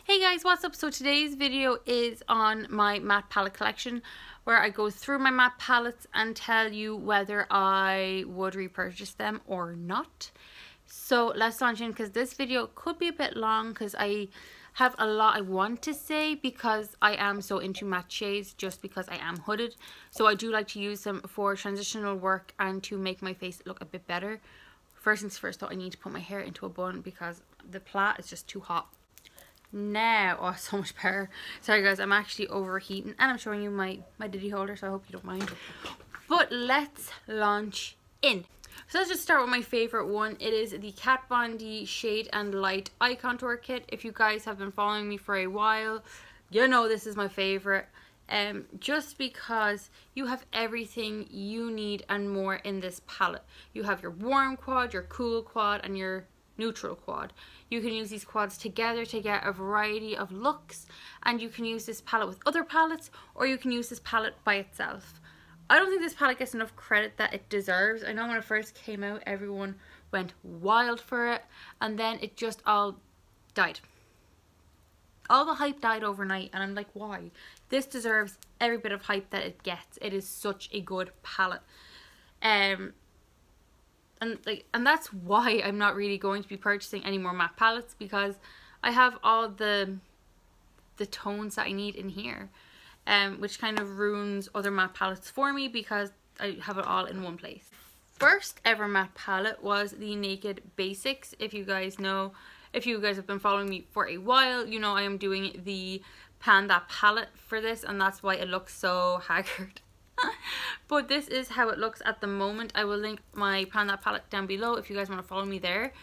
Hey guys, what's up? So today's video is on my matte palette collection, where I go through my matte palettes and tell you whether I would repurchase them or not. So let's launch in, because this video could be a bit long because I have a lot I want to say, because I am so into matte shades, just because I am hooded. So I do like to use them for transitional work and to make my face look a bit better. First things first though, I need to put my hair into a bun because the plait is just too hot. Now, oh, so much power. Sorry guys, I'm actually overheating and I'm showing you my diddy holder, so I hope you don't mind. But let's launch in. So let's just start with my favorite one. It is the Kat Von D Shade and Light Eye Contour Kit. If you guys have been following me for a while, you know this is my favorite. Just because you have everything you need and more in this palette. You have your warm quad, your cool quad, and your neutral quad. You can use these quads together to get a variety of looks, and you can use this palette with other palettes, or you can use this palette by itself. I don't think this palette gets enough credit that it deserves. I know when it first came out everyone went wild for it, and then it just all died. All the hype died overnight, and I'm like, why? This deserves every bit of hype that it gets. It is such a good palette. And that's why I'm not really going to be purchasing any more matte palettes, because I have all the tones that I need in here, which kind of ruins other matte palettes for me because I have it all in one place. First ever matte palette was the Naked Basics. If you guys know, if you guys have been following me for a while, you know I am doing the Pan That palette for this, and that's why it looks so haggard. But this is how it looks at the moment. I will link my Pan That palette down below if you guys want to follow me there.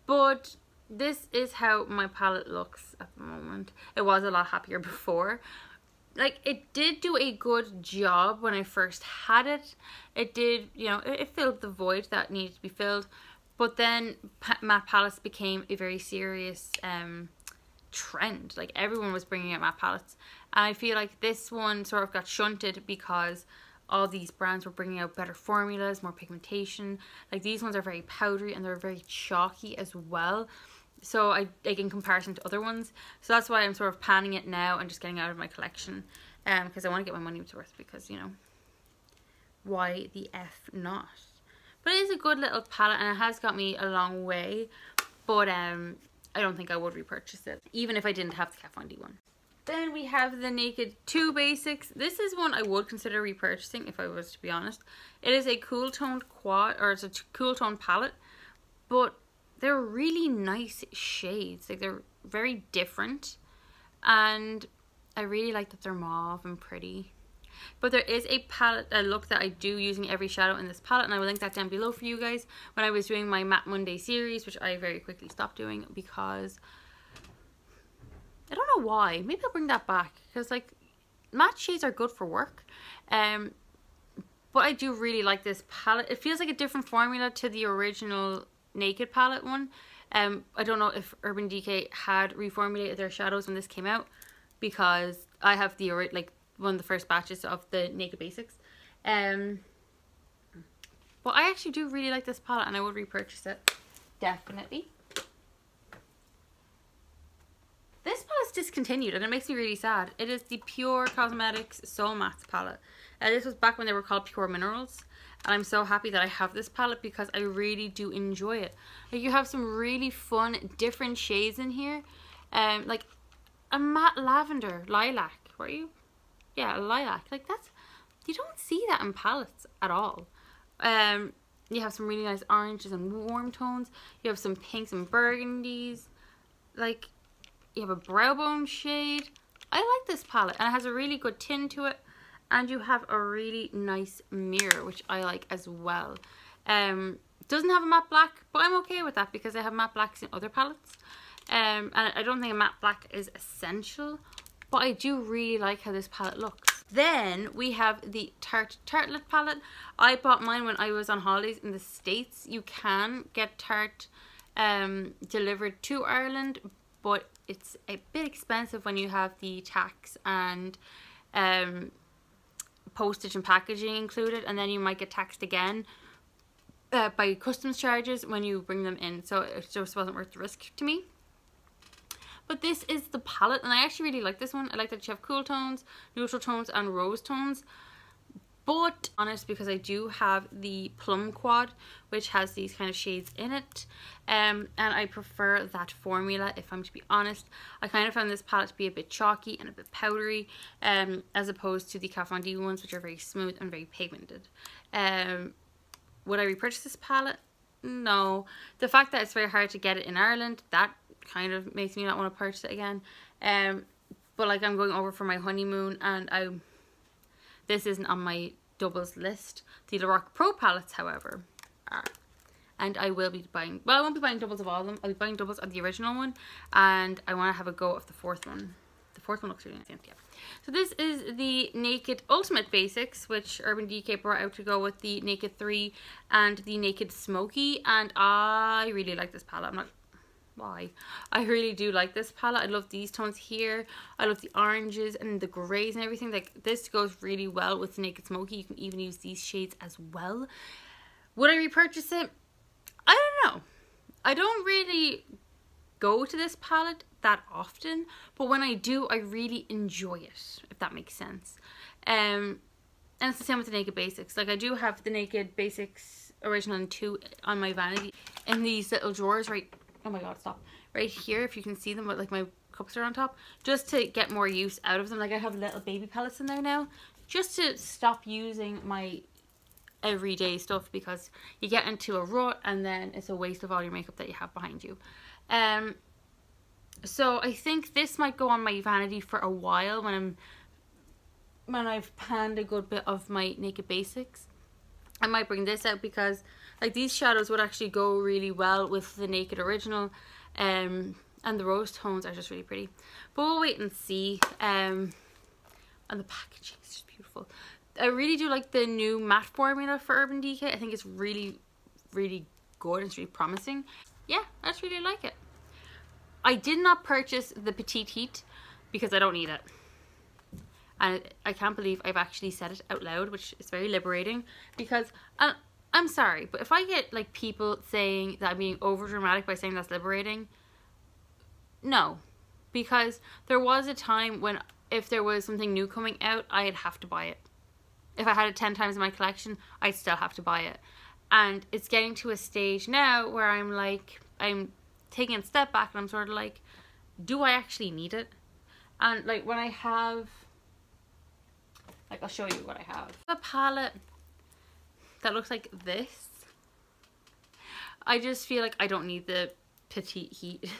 But this is how my palette looks at the moment. It was a lot happier before. Like, it did do a good job when I first had it. It did, you know, it filled the void that needed to be filled. But then matte palettes became a very serious trend. Like, everyone was bringing out matte palettes. And I feel like this one sort of got shunted because all these brands were bringing out better formulas, more pigmentation. Like, these ones are very powdery and they're very chalky as well. So like in comparison to other ones. So that's why I'm sort of panning it now and just getting out of my collection. Because I want to get my money's worth, because, you know, why the F not? But it is a good little palette and it has got me a long way. But I don't think I would repurchase it, even if I didn't have the Kat Von D one. Then we have the Naked 2 Basics. This is one I would consider repurchasing if I was to be honest. It is a cool toned quad, or it's a cool toned palette, but they're really nice shades. Like, they're very different, and I really like that they're mauve and pretty. But there is a palette, a look that I do using every shadow in this palette, and I will link that down below for you guys. When I was doing my Matte Monday series, which I very quickly stopped doing because I don't know why. Maybe I'll bring that back, because like, matte shades are good for work. But I do really like this palette. It feels like a different formula to the original Naked palette one. I don't know if Urban Decay had reformulated their shadows when this came out, because I have the like one of the first batches of the Naked Basics. But I actually do really like this palette and I would repurchase it, definitely. This palette's discontinued and it makes me really sad. It is the Pure Cosmetics Soul Mattes palette. This was back when they were called Pure Minerals. And I'm so happy that I have this palette because I really do enjoy it. Like, you have some really fun, different shades in here. Like a matte lavender, lilac. Were you? Yeah, lilac. Like, that's, you don't see that in palettes at all. You have some really nice oranges and warm tones. You have some pinks and burgundies. Like, you have a brow bone shade. I like this palette, and it has a really good tint to it. And you have a really nice mirror, which I like as well. Doesn't have a matte black, but I'm okay with that because I have matte blacks in other palettes. And I don't think a matte black is essential, but I do really like how this palette looks. Then we have the Tarte Tartelette palette. I bought mine when I was on holidays in the States. You can get Tarte delivered to Ireland, but it's a bit expensive when you have the tax and postage and packaging included, and then you might get taxed again by customs charges when you bring them in, so it just wasn't worth the risk to me. But this is the palette, and I actually really like this one. I like that you have cool tones, neutral tones, and rose tones. But honest, because I do have the Plum Quad, which has these kind of shades in it, and I prefer that formula, if I'm to be honest. I kind of found this palette to be a bit chalky and a bit powdery, as opposed to the Kat Von D ones, which are very smooth and very pigmented. Would I repurchase this palette? No. The fact that it's very hard to get it in Ireland, that kind of makes me not want to purchase it again. But like, I'm going over for my honeymoon, and this isn't on my doubles list. The Lorac Pro palettes, however, are. And I will be buying, well, I won't be buying doubles of all of them. I'll be buying doubles of the original one, and I want to have a go of the fourth one. The fourth one looks really nice. Yeah. So this is the Naked Ultimate Basics, which Urban Decay brought out to go with the Naked 3 and the Naked Smoky, and I really like this palette. I'm not why. I really do like this palette. I love these tones here. I love the oranges and the greys and everything. Like, this goes really well with the Naked Smoky. You can even use these shades as well. Would I repurchase it? I don't know. I don't really go to this palette that often, but when I do, I really enjoy it, if that makes sense. And it's the same with the Naked Basics. Like, I do have the Naked Basics Original and 2 on my vanity in these little drawers right, oh my god, stop, right here, if you can see them, but like my cups are on top, just to get more use out of them. Like, I have little baby palettes in there now, just to stop using my everyday stuff, because you get into a rut and then it's a waste of all your makeup that you have behind you. So I think this might go on my vanity for a while when I've panned a good bit of my Naked Basics. I might bring this out because like these shadows would actually go really well with the Naked Original, and the rose tones are just really pretty. But we'll wait and see. And the packaging is just beautiful. I really do like the new matte formula for Urban Decay. I think it's really, really good. It's really promising. Yeah, I just really like it. I did not purchase the Petite Heat because I don't need it. And I can't believe I've actually said it out loud, which is very liberating, because I'm sorry, but if I get like people saying that I'm being over dramatic by saying that's liberating, no. Because there was a time when if there was something new coming out, I'd have to buy it. If I had it 10 times in my collection, I'd still have to buy it. And it's getting to a stage now where I'm like, I'm taking a step back and I'm sort of like, do I actually need it? And like when I have, like I'll show you what I have. A palette that looks like this. I just feel like I don't need the Petite Heat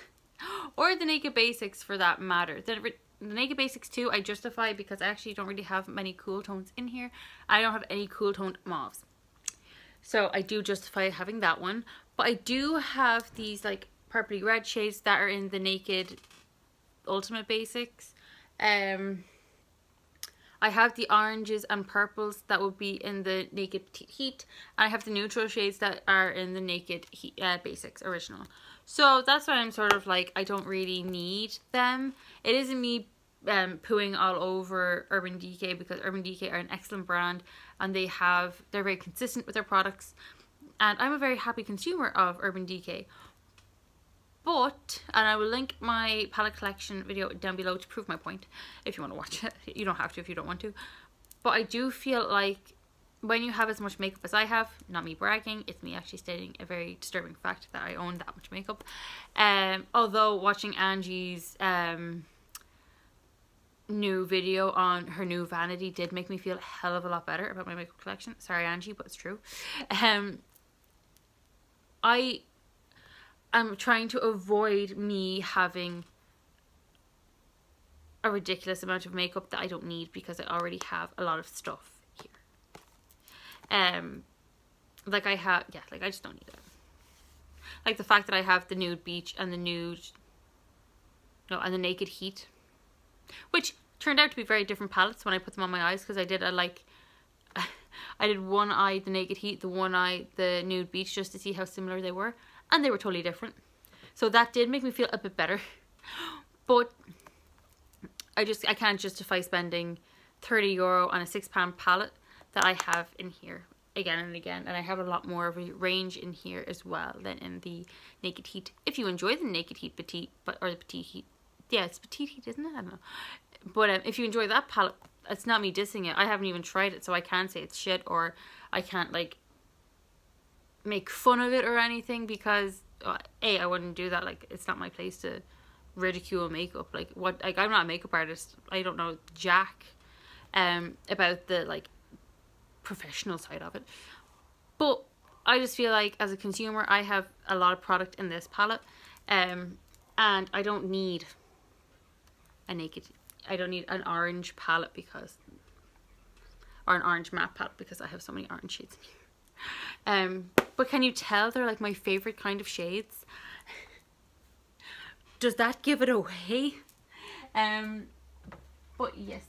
or the Naked Basics for that matter. The Naked Basics 2 I justify because I actually don't really have many cool tones in here. I don't have any cool toned mauves. So I do justify having that one. But I do have these like purpley red shades that are in the Naked Ultimate Basics. I have the oranges and purples that would be in the Naked Heat. And I have the neutral shades that are in the Naked Heat, Basics Original. So that's why I'm sort of like, I don't really need them. It isn't me pooing all over Urban Decay, because Urban Decay are an excellent brand and they're very consistent with their products. And I'm a very happy consumer of Urban Decay. But, and I will link my palette collection video down below to prove my point if you want to watch it. You don't have to if you don't want to. But I do feel like when you have as much makeup as I have, not me bragging, it's me actually stating a very disturbing fact that I own that much makeup. Although watching Angie's new video on her new vanity did make me feel a hell of a lot better about my makeup collection. Sorry Angie, but it's true. I'm trying to avoid me having a ridiculous amount of makeup that I don't need, because I already have a lot of stuff here. Like I have, yeah, like I just don't need it. Like the fact that I have the Nude Beach and the and the Naked Heat, which turned out to be very different palettes when I put them on my eyes, because I did I did one eye the Naked Heat, the one eye the Nude Beach, just to see how similar they were. And they were totally different. So that did make me feel a bit better. But I can't justify spending €30 on a £6 palette that I have in here again and again. And I have a lot more of a range in here as well than in the Naked Heat. If you enjoy the Naked Heat Petite, or the Petite Heat Yeah, it's petite, isn't it? I don't know. But if you enjoy that palette, it's not me dissing it. I haven't even tried it, so I can't say it's shit, or I can't like make fun of it or anything, because I wouldn't do that. Like, it's not my place to ridicule makeup. Like, what, like, I'm not a makeup artist. I don't know jack about the like professional side of it. But I just feel like as a consumer, I have a lot of product in this palette, and I don't need I don't need an orange palette because, or an orange matte palette, because I have so many orange shades in here. But can you tell they're like my favorite kind of shades? Does that give it away? But yes.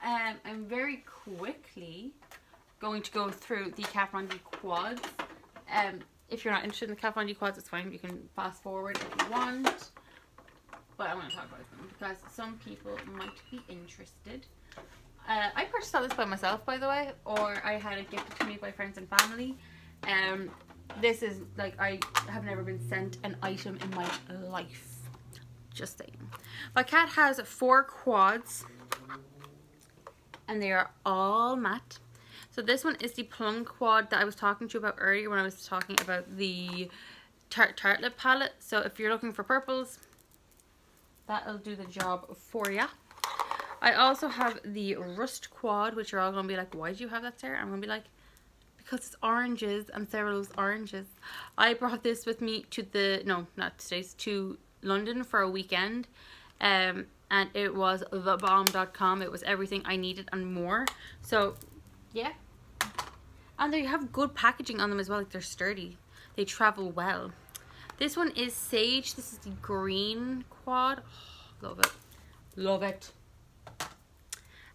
I'm very quickly going to go through the Kat Von D quads. If you're not interested in the Kat Von D quads, it's fine. You can fast forward if you want. But I want to talk about them because some people might be interested. I purchased all this by myself, by the way, or I had it gifted to me by friends and family. This is like, I have never been sent an item in my life. Just saying. My Kat has 4 quads, and they are all matte. So this one is the plum quad that I was talking to you about earlier when I was talking about the Tarte lip palette. So if you're looking for purples, that'll do the job for ya. I also have the Rust quad, which you're all going to be like, why do you have that, Sarah? I'm going to be like, because it's oranges and Sarah loves oranges. I brought this with me to the, no, not to States, to London for a weekend. And it was thebomb.com. It was everything I needed and more. So, yeah. And they have good packaging on them as well. Like, they're sturdy. They travel well. This one is Sage. This is the green quad. Oh, love it. Love it.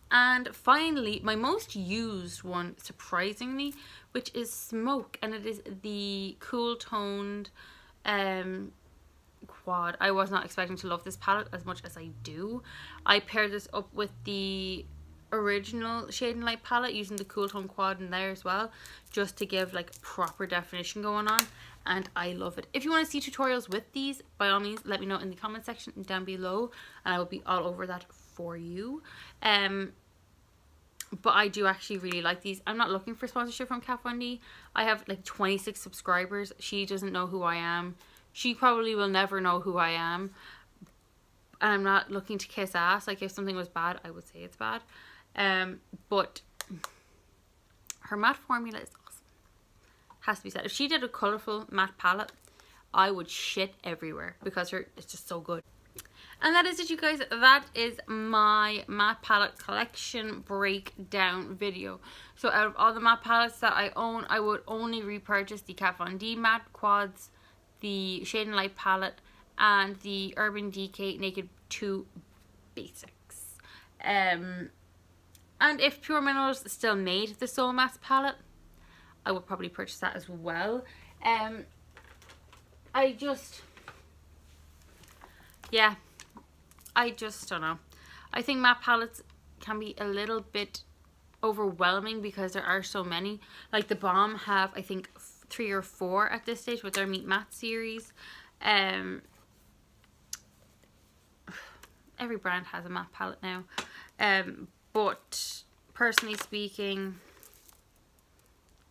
And finally, my most used one, surprisingly, which is Smoke. And it is the cool toned quad. I was not expecting to love this palette as much as I do. I paired this up with the original Shade and Light palette using the cool tone quad in there as well, just to give like proper definition going on, and I love it. If you want to see tutorials with these, by all means let me know in the comment section down below, and I will be all over that for you. But I do actually really like these. I'm not looking for sponsorship from Kat Von D. I have like 26 subscribers. She doesn't know who I am. She probably will never know who I am. And I'm not looking to kiss ass. Like, if something was bad, I would say it's bad. But her matte formula is awesome. Has to be said. If she did a colourful matte palette, I would shit everywhere because it's just so good. And that is it, you guys. That is my matte palette collection breakdown video. So out of all the matte palettes that I own, I would only repurchase the Kat Von D matte quads, the Shade and Light palette, and the Urban Decay Naked 2 Basics. And if Pure Minerals still made the Soul Mask palette, I would probably purchase that as well. I just don't know. I think matte palettes can be a little bit overwhelming because there are so many. Like the Balm have, I think, 3 or 4 at this stage with their Meet Matte series. Every brand has a matte palette now. But personally speaking,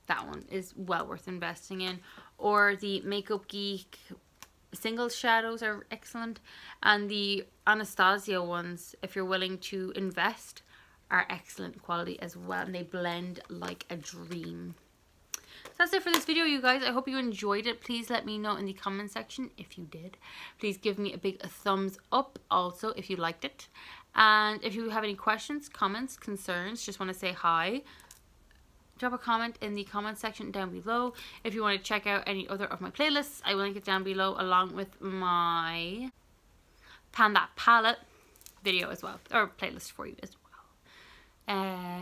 that one is well worth investing in. Or the Makeup Geek single shadows are excellent, and the Anastasia ones, if you're willing to invest, are excellent quality as well, and they blend like a dream. So that's it for this video, you guys. I hope you enjoyed it. Please let me know in the comment section if you did. Please give me a big thumbs up also if you liked it. And if you have any questions, comments, concerns, just want to say hi, drop a comment in the comment section down below. If you want to check out any other of my playlists, I will link it down below along with my Pan That Palette video as well, or playlist for you as well.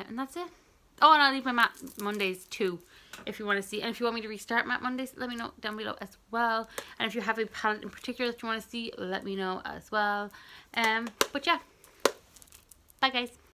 And that's it. Oh, and I'll leave my Matte Mondays too if you want to see. And if you want me to restart Matte Mondays, let me know down below as well. And if you have a palette in particular that you want to see, let me know as well. But yeah, bye guys.